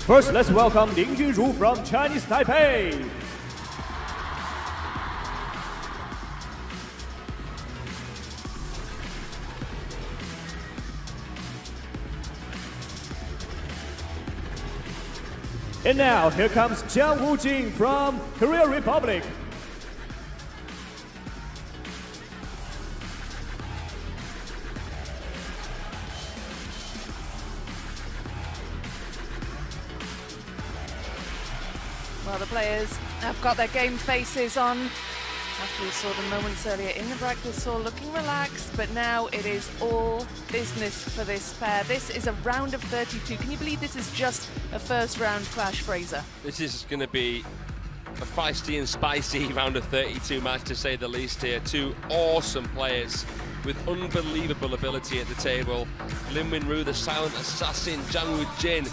First, let's welcome Lin Junru from Chinese Taipei. And now, here comes Jiang Woojin from Korea Republic. Well, the players have got their game faces on. After we saw them moments earlier in the practice hall looking relaxed, but now it is all business for this pair. This is a round of 32. Can you believe this is just a first round clash, Fraser? This is going to be a feisty and spicy round of 32 match, to say the least here. Two awesome players with unbelievable ability at the table. Lin Winru, the silent assassin, Jang Woo-jin,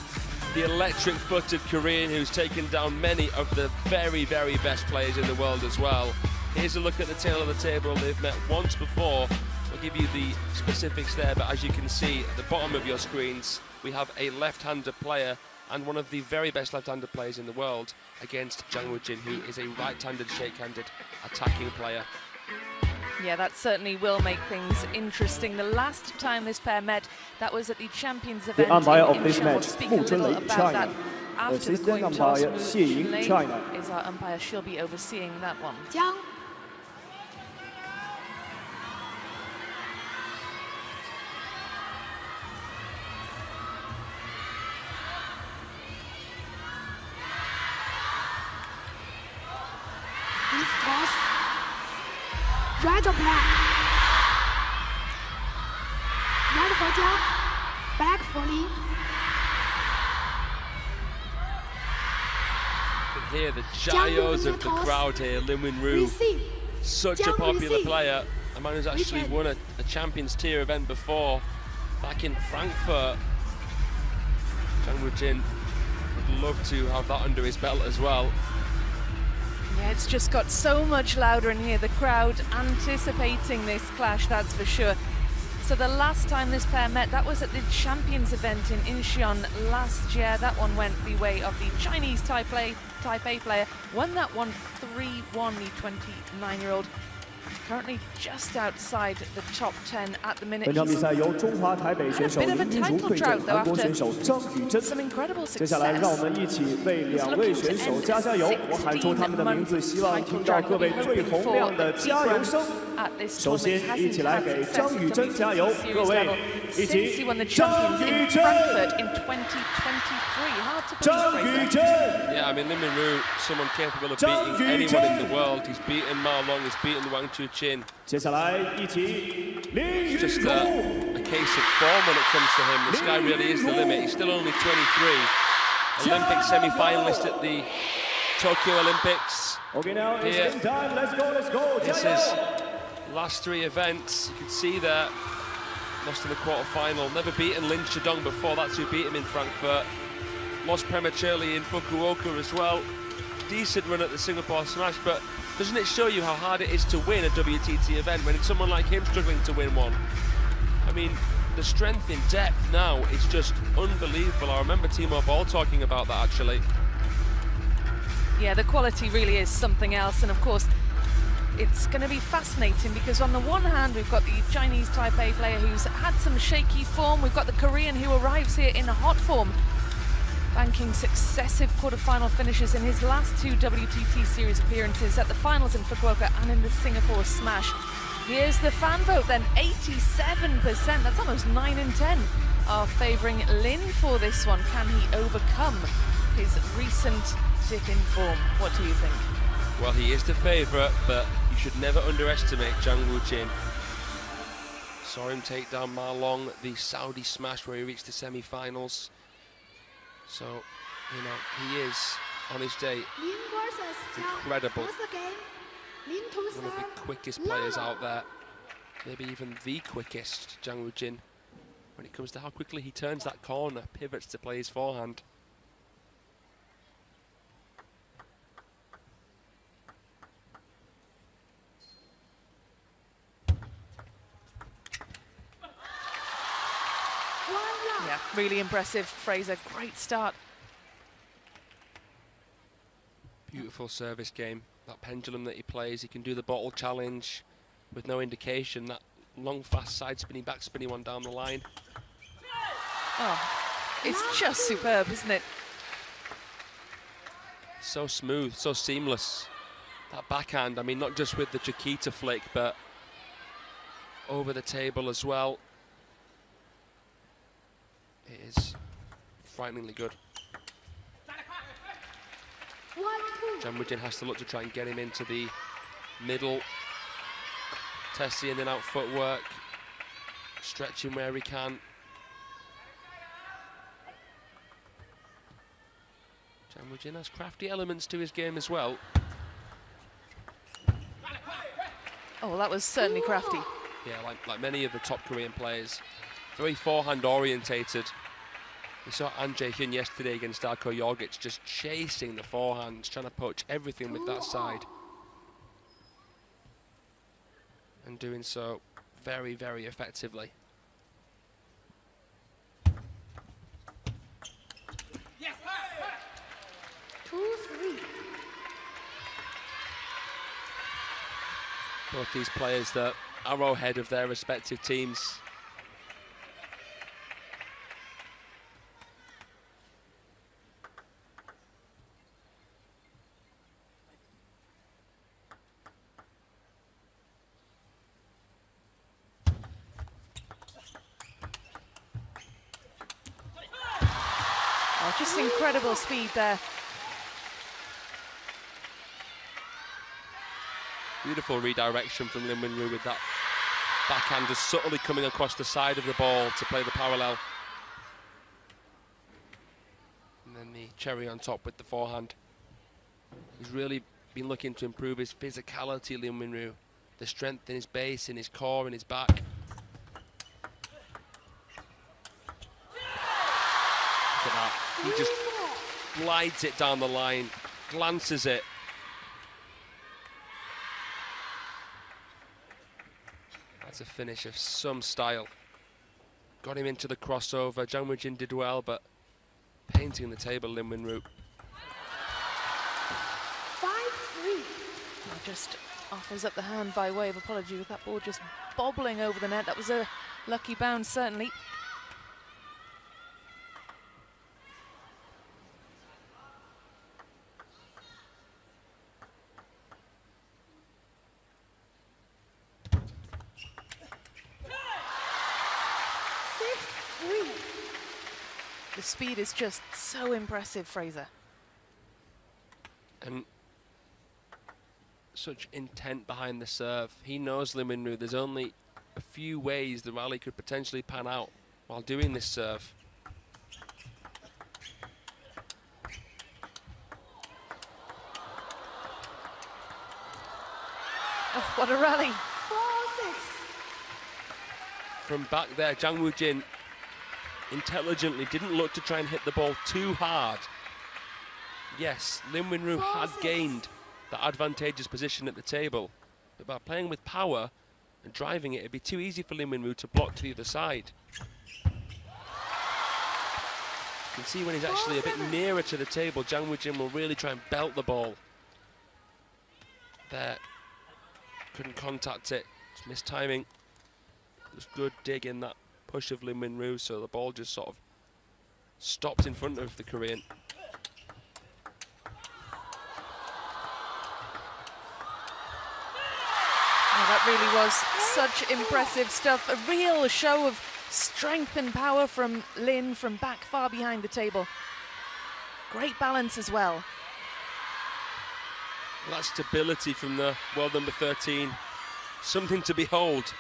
the electric-footed Korean who's taken down many of the very, very best players in the world as well. Here's a look at the tail of the table. They've met once before. I'll give you the specifics there, but as you can see at the bottom of your screens, we have a left-handed player and one of the very best left-handed players in the world against Jang Woo-jin, who is a right-handed, shake-handed attacking player. Yeah, that certainly will make things interesting. The last time this pair met, that was at the Champions event. The umpire of in this Incheon. match, We'll speak a little about China. that after the Assistant coin toss. umpire, Xie China. Is our umpire. She'll be overseeing that one. Jiang. This toss. Red or black? Red for Jiang, black for Lin. You can hear the gyros of the crowd here. Lin Winru, Receive. such a Jiang popular receive. player. A man who's actually won a Champions Tier event before, back in Frankfurt. Jang Woo-jin would love to have that under his belt as well. Yeah, it's just got so much louder in here. The crowd anticipating this clash, that's for sure. So the last time this pair met, that was at the Champions event in Incheon last year. That one went the way of the Chinese Taipei player. Won that one 3-1, the 29-year-old. Currently just outside the top 10 at the minute. 本场比赛由中华台北选手林君如对阵韩国选手张雨珍。 Some incredible 接下来，让我们一起为两位选手加加油！我喊出他们的名字，希望听到各位最洪亮的加油声。首先，一起来给张雨珍加油！各位，一起，张雨珍！张雨珍！ Yeah, I mean, Lin Winru, someone capable of beating anyone in the world. He's beaten Ma Long, he's beaten Wang Chuqin. 接下来，一起，林云 Just 如。 a case of form when it comes to him. This guy really is the limit. He's still only 23. Olympic semi-finalist at the Tokyo Olympics. Okay, now it's Here. game time. Let's go, let's go. This 加油 is last three events. You can see there, lost in the quarter-final. Never beaten Lin Chidong before. That's who beat him in Frankfurt. Lost prematurely in Fukuoka as well. Decent run at the Singapore Smash, but doesn't it show you how hard it is to win a WTT event when it's someone like him struggling to win one? I mean, the strength in depth now is just unbelievable. I remember Timo Boll talking about that actually. Yeah, the quality really is something else, and of course it's going to be fascinating because on the one hand we've got the Chinese Taipei player who's had some shaky form, we've got the Korean who arrives here in hot form, banking successive quarter-final finishes in his last two WTT series appearances at the finals in Fukuoka and in the Singapore Smash. Here's the fan vote then, 87%, that's almost 9 in 10 are favouring Lin for this one. Can he overcome his recent dip in form? What do you think? Well, he is the favourite, but you should never underestimate Jang Woo-jin. Saw him take down Ma Long, the Saudi Smash where he reached the semi-finals. So, you know, he is, on his day, Lin versus incredible. Once again, Lin to One of the quickest players out there. Maybe even the quickest, Jang Woo-jin. When it comes to how quickly he turns that corner, pivots to play his forehand. Yeah, really impressive, Fraser. Great start Beautiful service game. That pendulum that he plays, he can do the bottle challenge with no indication. That long, fast side spinning, back spinning one down the line. Oh, it's just superb, isn't it? So smooth, so seamless. That backhand, I mean, not just with the Chiquita flick, but over the table as well. It is frighteningly good. Zhang Weijin has to look to try and get him into the middle. Tessie in and out footwork. Stretching where he can. Zhang Weijin has crafty elements to his game as well. Oh, well, that was certainly crafty. Yeah, like many of the top Korean players. Very forehand orientated. We saw An Jae-hyun yesterday against Darko Jorgic just chasing the forehands, trying to poach everything with that side. And doing so very, very effectively. Both these players the arrowhead of their respective teams. Oh, just incredible speed there. Beautiful redirection from Lin Winru with that backhand just subtly coming across the side of the ball to play the parallel. And then the cherry on top with the forehand. He's really been looking to improve his physicality, Lin Winru. The strength in his base, in his core, in his back. Look at that. He just glides it down the line, glances it. That's a finish of some style. Got him into the crossover. Zhang Weijin did well, but painting the table, Lin Winru. 5-3. Just offers up the hand by way of apology with that ball just bobbling over the net. That was a lucky bounce, certainly. The speed is just so impressive, Fraser. And such intent behind the serve. He knows Lin Winru, there's only a few ways the rally could potentially pan out while doing this serve. Oh, what a rally. 4-6. From back there, Zhang Weijin intelligently didn't look to try and hit the ball too hard. Yes, Lin Winru had gained the advantageous position at the table, but by playing with power and driving it, it'd be too easy for Lin Winru to block to the other side. You can see when he's actually a bit nearer to the table, Zhang Weijin will really try and belt the ball. There, couldn't contact it, just missed timing. It was good dig in that push of Lin Winru, so the ball just sort of stopped in front of the Korean. Oh, that really was such impressive stuff. A real show of strength and power from Lin from back far behind the table. Great balance as well. That stability from the world number 13, something to behold.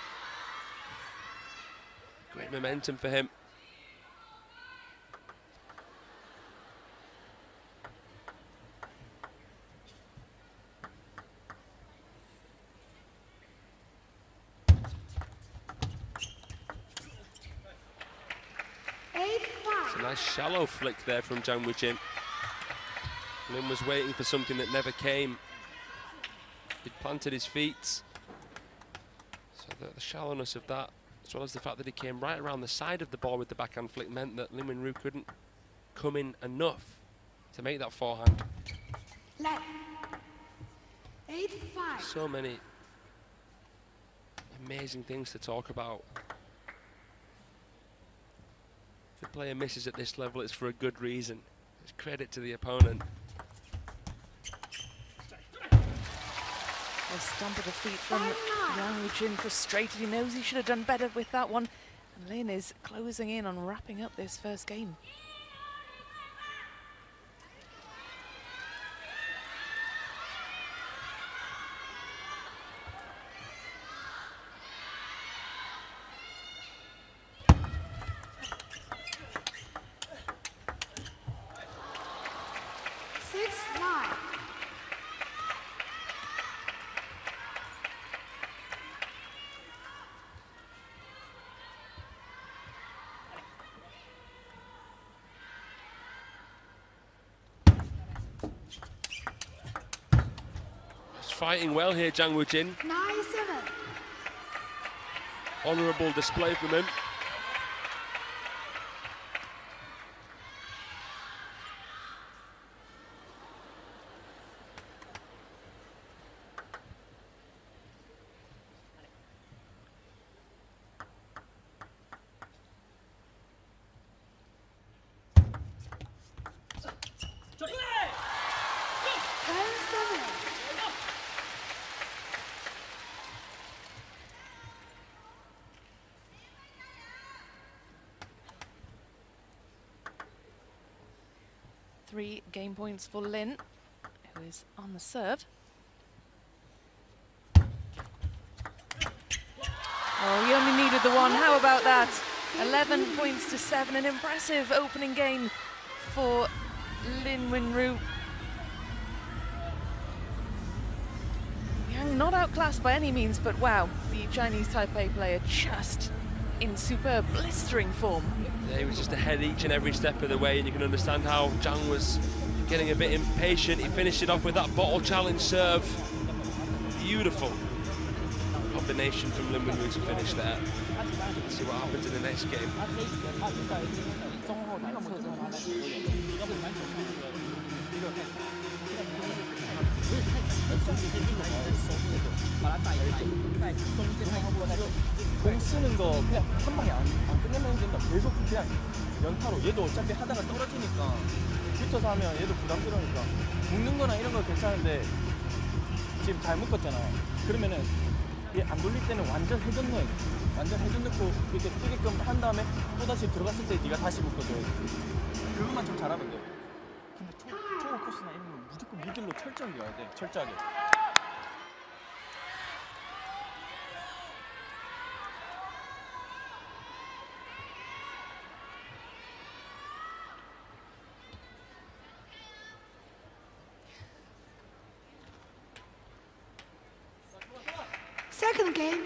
Great momentum for him. It's a nice shallow flick there from Zhang Weijin. Lin was waiting for something that never came. He'd planted his feet. So the shallowness of that, as well as the fact that he came right around the side of the ball with the backhand flick, meant that Lin Winru couldn't come in enough to make that forehand. Left. 8-5. So many amazing things to talk about. If a player misses at this level, it's for a good reason. It's credit to the opponent. A stomp of the feet from Yang Wu-Jin, frustrated. He knows he should have done better with that one. And Lin is closing in on wrapping up this first game. Fighting well here, Jang Woo-jin. 9-7. Honourable display from him. Three game points for Lin, who is on the serve. Oh, he only needed the one. How about that? 11 points to 7. An impressive opening game for Lin Wenru. Yang not outclassed by any means, but wow, the Chinese Taipei player just in superb, blistering form. Yeah, he was just ahead each and every step of the way, and you can understand how Zhang was getting a bit impatient. He finished it off with that bottle challenge serve. Beautiful combination from Lin Wenru to finish there. Let's see what happens in the next game. 공 쓰는 거 그냥 한 방에 안 끝내면 된다. 계속 그냥 연타로. 얘도 어차피 하다가 떨어지니까 붙어서 하면 얘도 부담스러우니까 묶는 거나 이런 거 괜찮은데 지금 잘 묶었잖아. 그러면은 얘 안 돌릴 때는 완전 회전 넣어야 돼. 완전 회전 넣고 이렇게 뜨게끔 한 다음에 또다시 들어갔을 때 네가 다시 묶어줘야 돼. 그것만 좀 잘하면 돼. 근데 초보 코스나 이런 거 무조건 미들로 철저하게 가야 돼. 철저하게. Second game,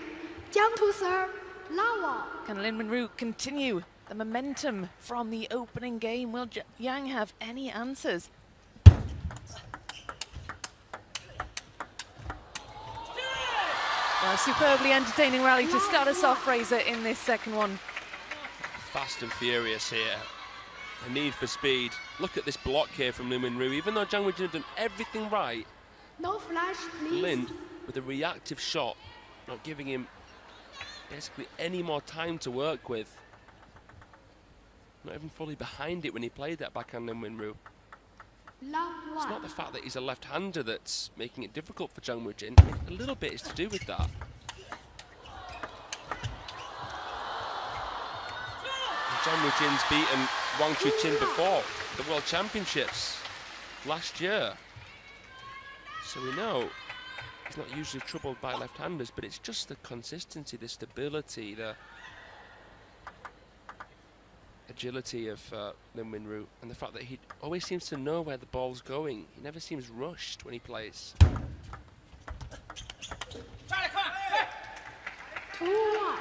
Jiang to serve, Lawa. Can Lin Wenru continue the momentum from the opening game? Will Yang have any answers? Well, superbly entertaining rally to start us off, Fraser, in this second one. Fast and furious here. A need for speed. Look at this block here from Lin Wenru. Even though Jang Woo-jin had done everything right, No flash, please. Lin, with a reactive shot, not giving him basically any more time to work with. Not even fully behind it when he played that backhand Lin Wenru. It's not the fact that he's a left-hander that's making it difficult for Jang Woo-jin. A little bit is to do with that. Jang Woo-jin's beaten Wang Chuqin before the World Championships last year. So we know he's not usually troubled by left-handers, but it's just the consistency, the stability, the agility of Lin Wenru, and the fact that he always seems to know where the ball's going. He never seems rushed when he plays. 2-1.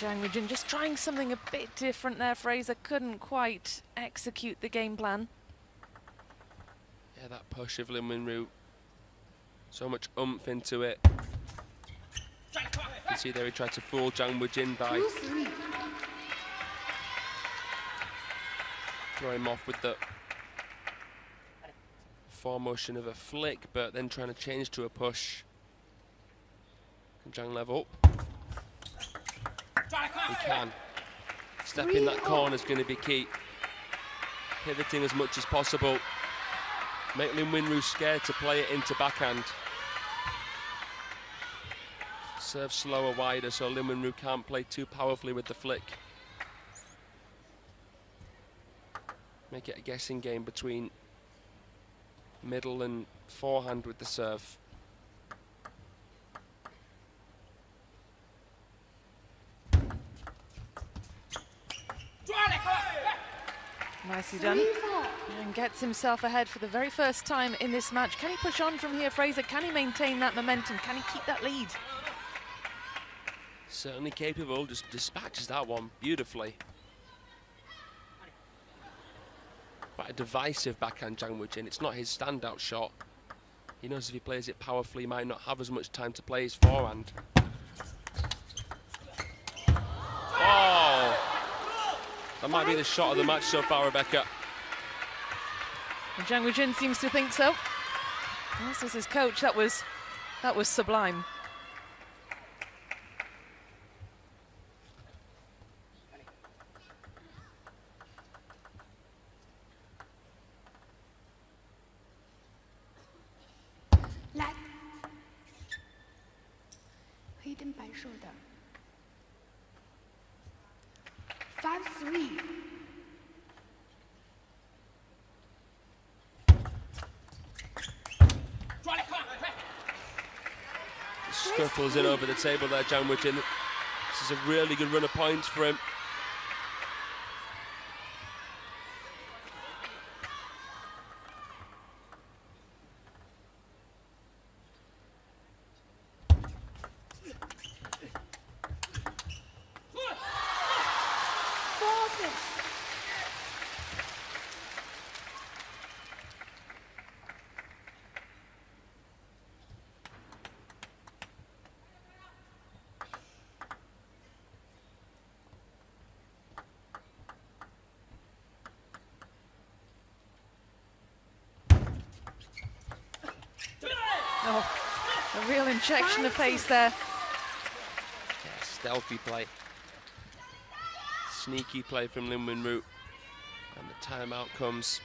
Jang Woojin just trying something a bit different there. Fraser couldn't quite execute the game plan. Yeah, that push of Lin Winru. So much oomph into it. You can see there he tried to fool Jang Woojin by throwing him off with the form motion of a flick, but then trying to change to a push. Can Jang level up? He can. Stepping that corner is going to be key. Pivoting as much as possible. Make Lin Winru scared to play it into backhand. Serve slower, wider, so Lin Winru can't play too powerfully with the flick. Make it a guessing game between middle and forehand with the serve. Nicely done. And gets himself ahead for the very first time in this match. Can he push on from here, Fraser? Can he maintain that momentum? Can he keep that lead? Certainly capable, just dispatches that one beautifully. Quite a divisive backhand, Jang Woojin. It's not his standout shot. He knows if he plays it powerfully, he might not have as much time to play his forehand. Oh! That might be the shot of the match so far, Rebecca. And Jang Woojin seems to think so. This is his coach. That was sublime. Hidden 白手的 5-3. Scuffles it over the table there, Jang Woojin. This is a really good run of points for him. Oh, a real injection of pace there. Yeah, stealthy play. Sneaky play from Lin Winru. And the timeout comes.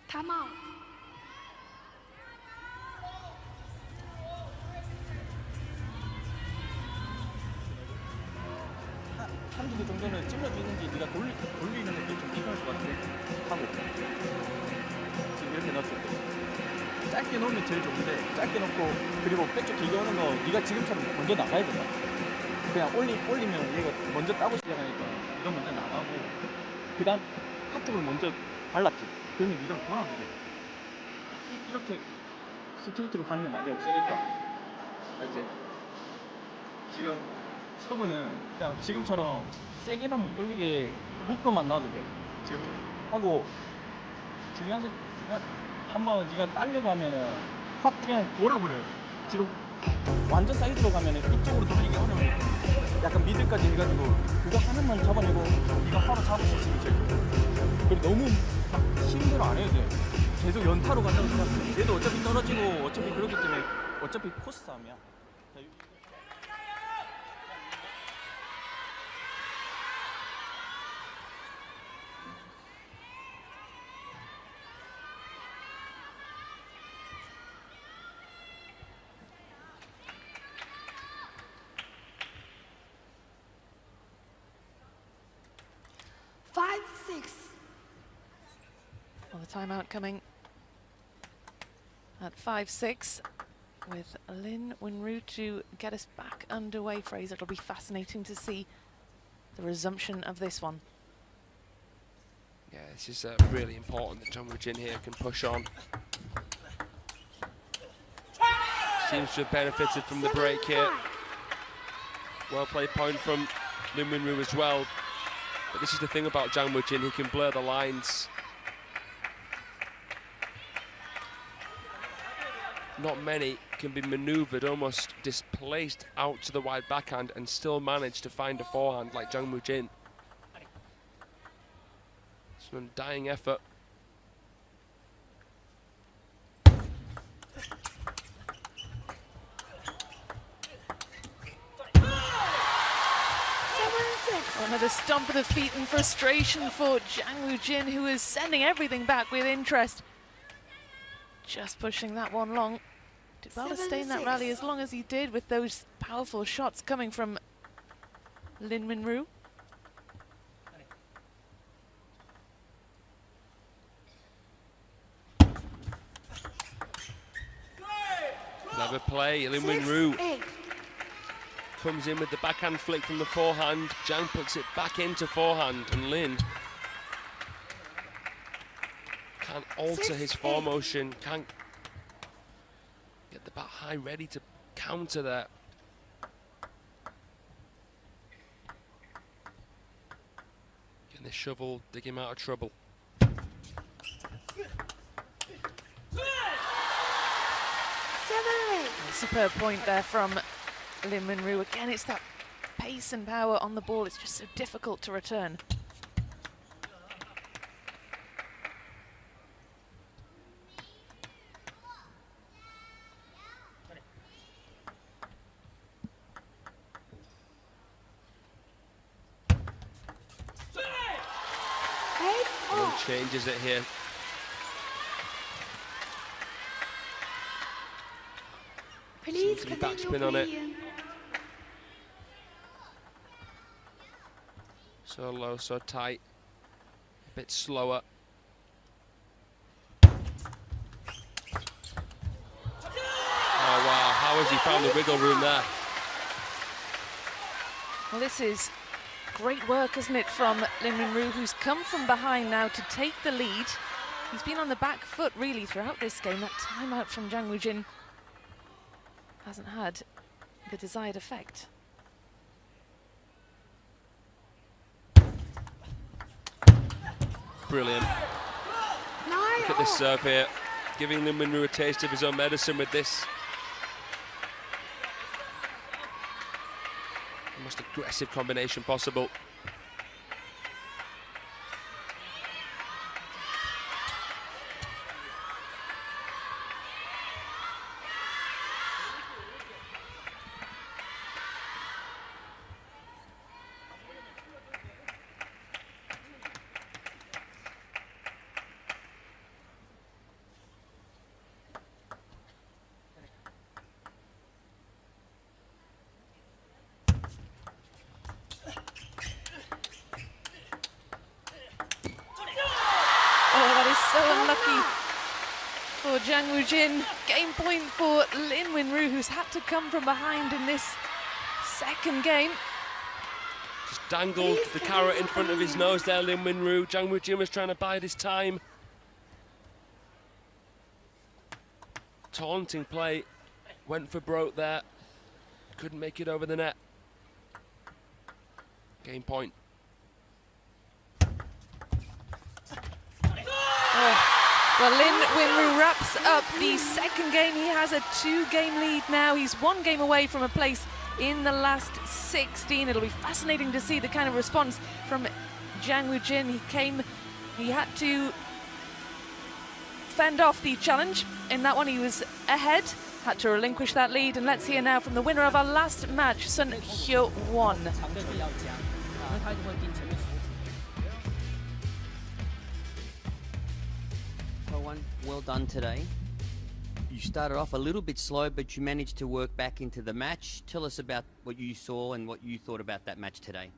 Timeout. 한 두 개 정도는 찔러주는지 네가 돌리는 것도 좀 이상할 것 같아. 하고 지금 이렇게 넣었을 때 짧게 놓으면 제일 좋은데 짧게 놓고 그리고 백쪽 길게 오는 거 네가 지금처럼 먼저 나가야 된다. 그냥 올리면 얘가 먼저 따고 시작하니까 네가 먼저 나가고 그 다음 한쪽을 먼저 발랐지. 그러면 네가 돌아가면 돼. 이렇게 스트레이트로 가는 게 많이 없으니까 알지? 지금 서브는 그냥 지금처럼 세게만 못 돌리게 묶어만 놔도 돼. 지금 하고 중요한 건 한번 네가 딸려가면은 확 그냥 돌아버려. 지금 완전 사이드로 가면은 이쪽으로 돌리기 어려우니까 약간 미들까지 해가지고 그거 하나만 잡아내고 네가 바로 잡을 수 있으면 제일 좋아. 그리고 너무 힘들어 안 해도 돼. 계속 연타로 간다고 생각해. 얘도 어차피 떨어지고 어차피 그렇기 때문에 어차피 코스 싸움이야. 5-6. Well, the timeout coming at 5-6 with Lin Winru to get us back underway, Fraser. It'll be fascinating to see the resumption of this one. Yeah, this is really important that Jang Woojin here can push on. Seems to have benefited from the break here. Well played point from Lin Winru as well. But this is the thing about Jang Woo-jin, he can blur the lines. Not many can be manoeuvred, almost displaced out to the wide backhand and still manage to find a forehand like Jang Woo-jin. It's an undying effort. Another stomp of the feet and frustration for Jang Woo-jin, who is sending everything back with interest. Just pushing that one long. Did well to stay in that rally as long as he did with those powerful shots coming from Lin Winru. Clever play, Lin Winru comes in with the backhand flick from the forehand. Jang puts it back into forehand, and Lin can't alter his form motion, can't get the bat high ready to counter that. Getting the shovel, dig him out of trouble. A superb point there from Lin Winru. Again, it's that pace and power on the ball. It's just so difficult to return. And changes it here. Please continue backspin on it. So low, so tight. A bit slower. Oh wow, how has he found the wiggle room there? Well, this is great work, isn't it, from Lin Winru, who's come from behind now to take the lead. He's been on the back foot really throughout this game. That timeout from Jang Woo-jin hasn't had the desired effect. Brilliant. Look at this serve here, giving Lin Winru a taste of his own medicine with this. The most aggressive combination possible. Jang Woo-jin. Game point for Lin Winru, who's had to come from behind in this second game. Just dangled the carrot in front of his nose there, Lin Winru. Jang Woo-jin was trying to bide his time. Taunting play, went for broke there. Couldn't make it over the net. Game point. Well, Lin Winru wraps up the second game. He has a 2-game lead now. He's 1 game away from a place in the last 16. It'll be fascinating to see the kind of response from Jang Woo-jin. He had to fend off the challenge. In that one, he was ahead, had to relinquish that lead. And let's hear now from the winner of our last match, Sun Hyo-won. Well done today. You started off a little bit slow, but you managed to work back into the match. Tell us about what you saw and what you thought about that match today.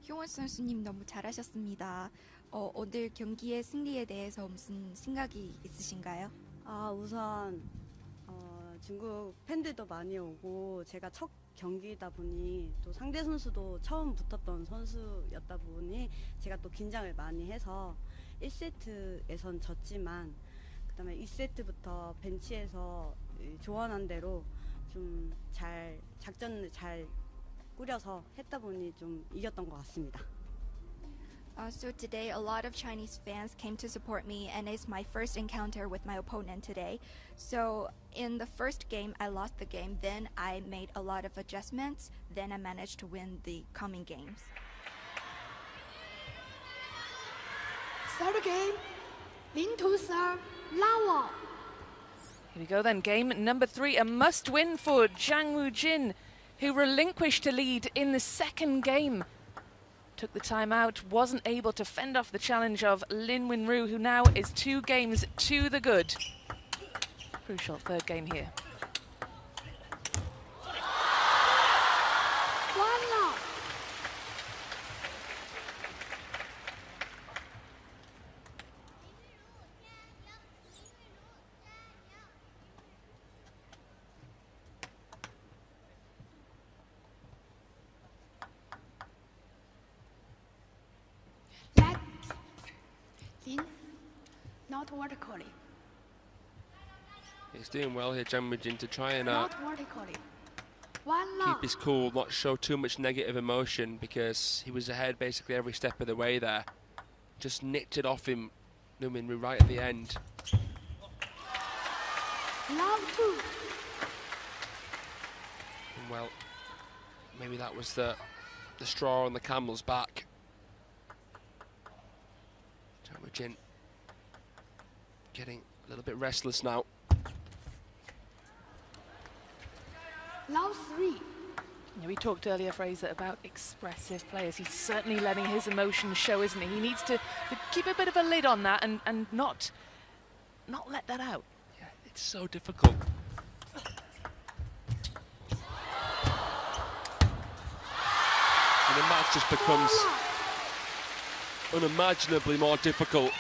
효원 선수님 너무 잘하셨습니다. 오늘 경기의 승리에 대해서 무슨 생각이 있으신가요? 우선 중국 팬들도 많이 오고 제가 첫 경기이다 보니 또 상대 선수도 처음 붙었던 선수였다 보니 제가 또 긴장을 많이 해서 1세트에선 졌지만 그다음에 2세트부터 벤치에서 조언한 대로 좀 잘 작전을 잘 꾸려서 했다 보니 좀 이겼던 것 같습니다. So today a lot of Chinese fans came to support me, and it's my first encounter with my opponent today. So in the first game I lost the game, then I made a lot of adjustments, then I managed to win the coming games. Third game, Lin to serve, Lao. Here we go then, game number 3, a must-win for Zhang Woojin, who relinquished a lead in the second game. Took the time out, wasn't able to fend off the challenge of Lin Winru, who now is 2 games to the good. Crucial third game here. Lin, not vertically. He's doing well here, Zhang Woojin, to try and Not vertically. keep his cool, not show too much negative emotion, because he was ahead basically every step of the way there. Just nicked it off him, Lin Winru, right at the end. Love 2. And well, maybe that was the straw on the camel's back. Zhang Woojin getting a little bit restless now. Love 3. Yeah, we talked earlier, Fraser, about expressive players. He's certainly letting his emotions show, isn't he? He needs to keep a bit of a lid on that and not let that out. Yeah, it's so difficult. And the match just becomes unimaginably more difficult.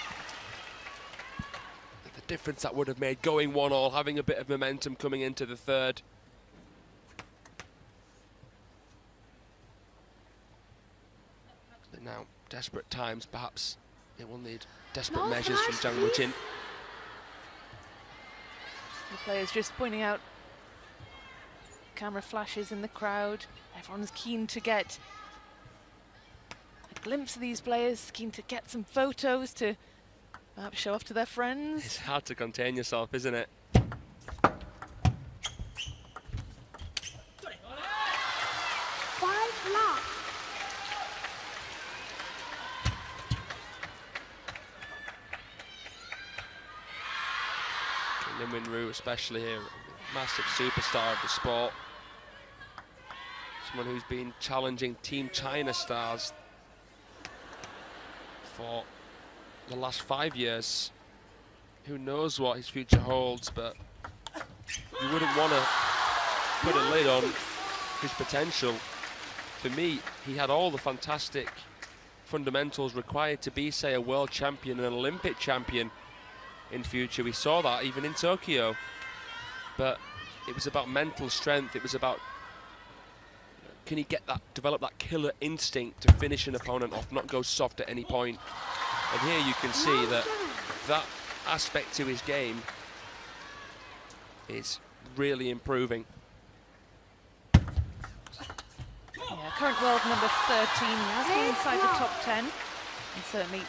The difference that would have made going 1-1, having a bit of momentum coming into the third. But now, desperate times, perhaps it will need desperate measures from Zhang Woojin. The players just pointing out camera flashes in the crowd. Everyone's keen to get a glimpse of these players, keen to get some photos to perhaps show off to their friends. It's hard to contain yourself, isn't it? 5 love. Lin Winru, especially here, massive superstar of the sport. Someone who's been challenging Team China stars for the last 5 years. Who knows what his future holds, but you wouldn't want to put a lid on his potential. For me, he had all the fantastic fundamentals required to be, say, a world champion and an Olympic champion in future. We saw that even in Tokyo, but it was about mental strength. It was about, can he get that, develop that killer instinct to finish an opponent off, not go soft at any point. And here you can see that that aspect to his game is really improving. Yeah, current world number 13, he has been inside the top 10, and certainly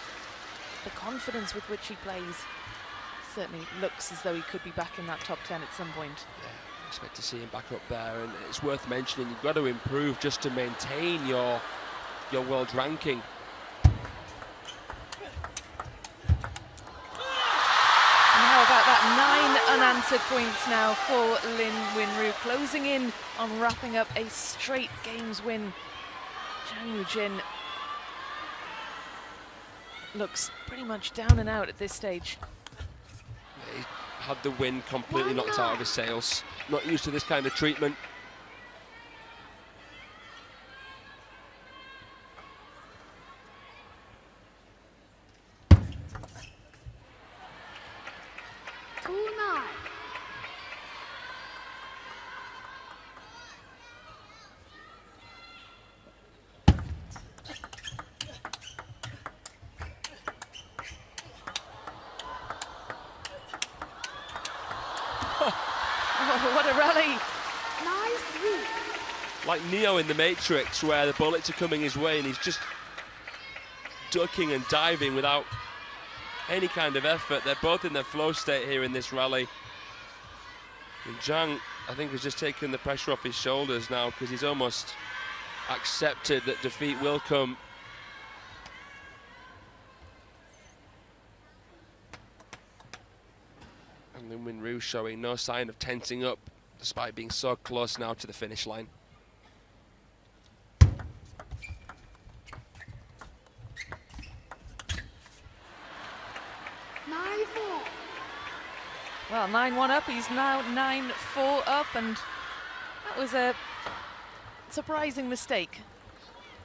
the confidence with which he plays certainly looks as though he could be back in that top 10 at some point. Yeah, I expect to see him back up there, and it's worth mentioning, you've got to improve just to maintain your world ranking. And how about that 9 unanswered points now for Lin Winru, closing in on wrapping up a straight games win. Zhang Woojin looks pretty much down and out at this stage. He had the win completely knocked out of his sails. Not used to this kind of treatment. Oh, what a rally! like Neo in the Matrix, where the bullets are coming his way and he's just ducking and diving without any kind of effort. They're both in their flow state here in this rally. And Zhang, I think, has just taken the pressure off his shoulders now, because he's almost accepted that defeat will come. And Lin Winru showing no sign of tensing up, despite being so close now to the finish line. Well, 9-1 up, he's now 9-4 up, and that was a surprising mistake.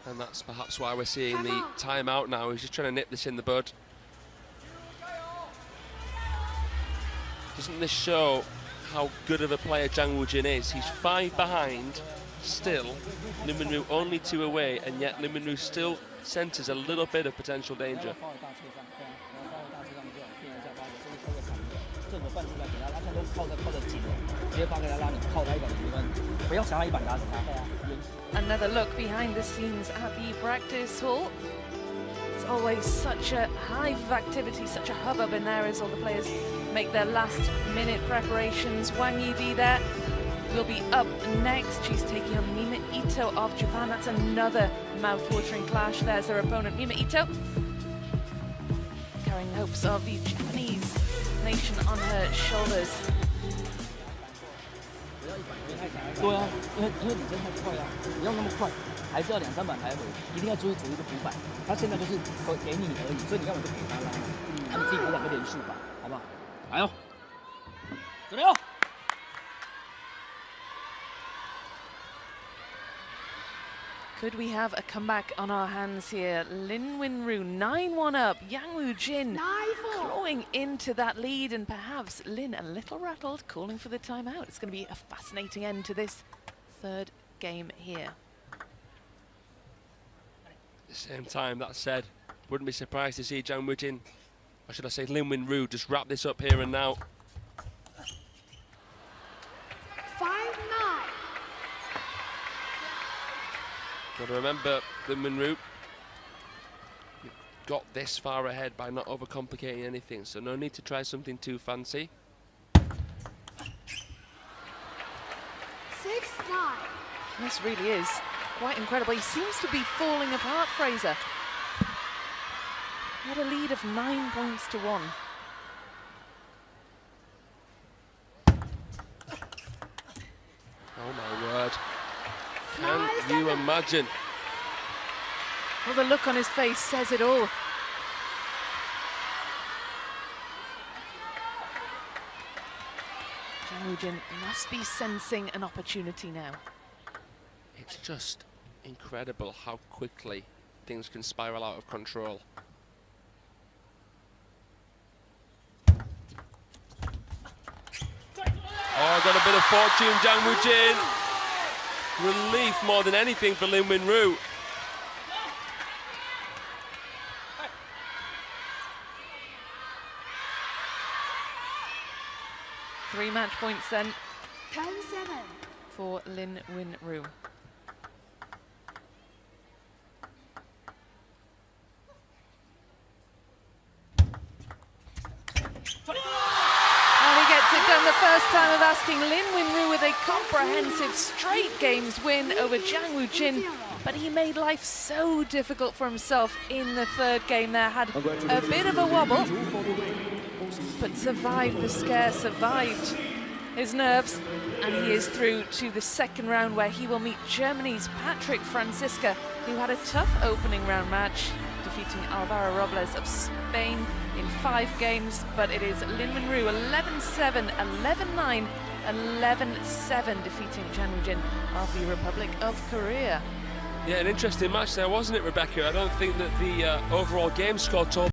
And that's perhaps why we're seeing the timeout now. He's just trying to nip this in the bud. Doesn't this show how good of a player Jang Woo-Jin is? He's 5 behind still, Lin Winru only 2 away, and yet Lin Winru still senses a little bit of potential danger. Another look behind the scenes at the practice hall. It's always such a hive of activity, such a hubbub in there as all the players make their last minute preparations. Wang Yibi there will be up next. She's taking on Mima Ito of Japan. That's another mouth-watering clash. There's their opponent, Mima Ito, carrying the hopes of the Japanese nation on her shoulders. 对啊，因为你真太快啊，不要那么快，还是要2、3板来回，一定要追逐一个浮板。他现在就是给你而已，所以你要么就给他啦，你自己来2个连续吧，好不好？来哦，准备哦。 Could we have a comeback on our hands here? Lin Winru 9-1 up, Yang Woo-Jin clawing into that lead, and perhaps Lin a little rattled, calling for the timeout. It's going to be a fascinating end to this third game here. At the same time, that said, wouldn't be surprised to see Jang Woo-Jin, or should I say Lin Winru, just wrap this up here and now. 5-9. Got to remember, Lin Winru got this far ahead by not overcomplicating anything, so no need to try something too fancy. 6-9. This really is quite incredible. He seems to be falling apart, Fraser. He had a lead of 9 points to 1. Oh my word. Can you imagine? Well, the look on his face says it all. Jang Woo-Jin must be sensing an opportunity now. It's just incredible how quickly things can spiral out of control. Oh, got a bit of fortune, Jang Woo-Jin. Relief more than anything for Lin Winru. Three match points then 10-7. for Lin Winru. The first time of asking Lin Winru with a comprehensive straight games win over Jang Woo-Jin, but he made life so difficult for himself in the third game there, had a bit of a wobble, but survived the scare, survived his nerves, and he is through to the second round where he will meet Germany's Patrick Francisca, who had a tough opening round match, defeating Alvaro Robles of Spain in 5 games, but it is Lin Winru 11-7, 11-9, 11-7, defeating Jang Woo-Jin of the Republic of Korea. Yeah, an interesting match there, wasn't it, Rebecca? I don't think that the overall game score told